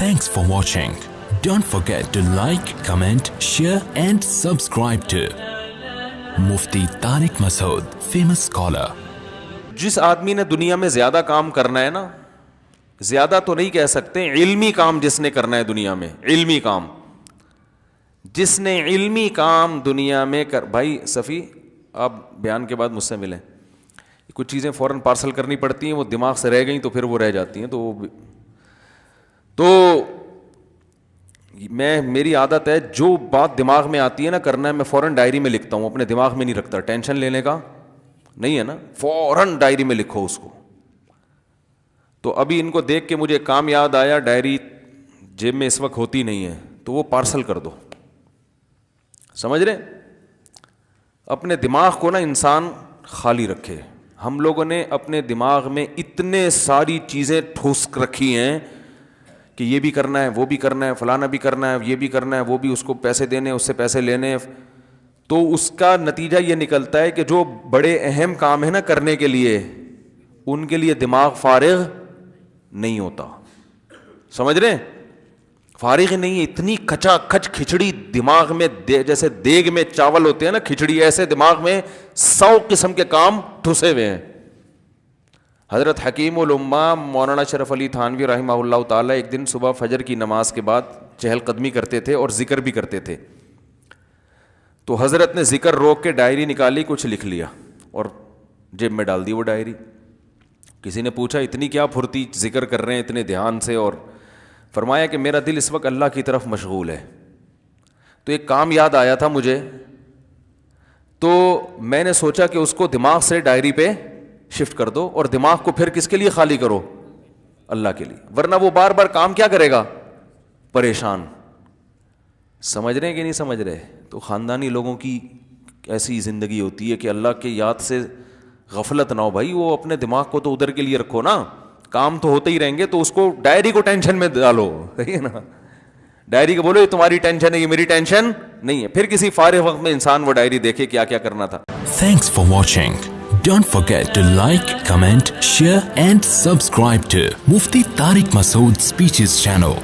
Thanks for watching. Don't forget to like, comment, share and subscribe to Mufti Tariq Masood, famous scholar. جس آدمی نے دنیا میں زیادہ کام کرنا ہے نا, زیادہ تو نہیں کہہ سکتے, علمی کام جس نے کرنا ہے دنیا میں, علمی کام جس نے علمی کام دنیا میں بھائی صفی آپ بیان کے بعد مجھ سے ملیں, کچھ چیزیں فوراً پارسل کرنی پڑتی ہیں, وہ دماغ سے رہ گئیں تو پھر وہ رہ جاتی ہیں, تو میری عادت ہے جو بات دماغ میں آتی ہے نا کرنا ہے, میں فوراً ڈائری میں لکھتا ہوں, اپنے دماغ میں نہیں رکھتا, ٹینشن لینے کا نہیں ہے نا, فوراً ڈائری میں لکھو اس کو. تو ابھی ان کو دیکھ کے مجھے کام یاد آیا, ڈائری جیب میں اس وقت ہوتی نہیں ہے تو وہ پارسل کر دو, سمجھ رہے, اپنے دماغ کو نا انسان خالی رکھے. ہم لوگوں نے اپنے دماغ میں اتنے ساری چیزیں ٹھوس رکھی ہیں کہ یہ بھی کرنا ہے, وہ بھی کرنا ہے, فلانا بھی کرنا ہے, یہ بھی کرنا ہے, وہ بھی, اس کو پیسے دینے, اس سے پیسے لینے, تو اس کا نتیجہ یہ نکلتا ہے کہ جو بڑے اہم کام ہیں نا کرنے کے لیے, ان کے لیے دماغ فارغ نہیں ہوتا. سمجھ رہے, فارغ نہیں ہے, اتنی کچا کچ کھچڑی دماغ میں, جیسے دیگ میں چاول ہوتے ہیں نا کھچڑی, ایسے دماغ میں 100 قسم کے کام ٹھسے ہوئے ہیں. حضرت حکیم الامہ مولانا شرف علی تھانوی رحمہ اللہ تعالیٰ ایک دن صبح فجر کی نماز کے بعد چہل قدمی کرتے تھے اور ذکر بھی کرتے تھے. تو حضرت نے ذکر روک کے ڈائری نکالی, کچھ لکھ لیا اور جیب میں ڈال دی وہ ڈائری. کسی نے پوچھا اتنی کیا پھرتی ذکر کر رہے ہیں اتنے دھیان سے, اور فرمایا کہ میرا دل اس وقت اللہ کی طرف مشغول ہے. تو ایک کام یاد آیا تھا مجھے, تو میں نے سوچا کہ اس کو دماغ سے ڈائری پہ شفٹ کر دو, اور دماغ کو پھر کس کے لیے خالی کرو, اللہ کے لیے, ورنہ وہ بار بار کام کیا کرے گا, پریشان. سمجھ رہے ہیں کہ نہیں سمجھ رہے؟ تو خاندانی لوگوں کی ایسی زندگی ہوتی ہے کہ اللہ کے یاد سے غفلت نہ ہو. بھائی وہ اپنے دماغ کو تو ادھر کے لیے رکھو نا, کام تو ہوتے ہی رہیں گے, تو اس کو ڈائری کو ٹینشن میں ڈالو, صحیح ہے نا, ڈائری کو بولو یہ تمہاری ٹینشن ہے, یہ میری ٹینشن نہیں ہے. پھر کسی فارغ وقت میں انسان وہ ڈائری دیکھے کیا کیا کرنا تھا. Thanks for watching. Don't forget to like, comment, share and subscribe to Mufti Tariq Masood Speeches channel.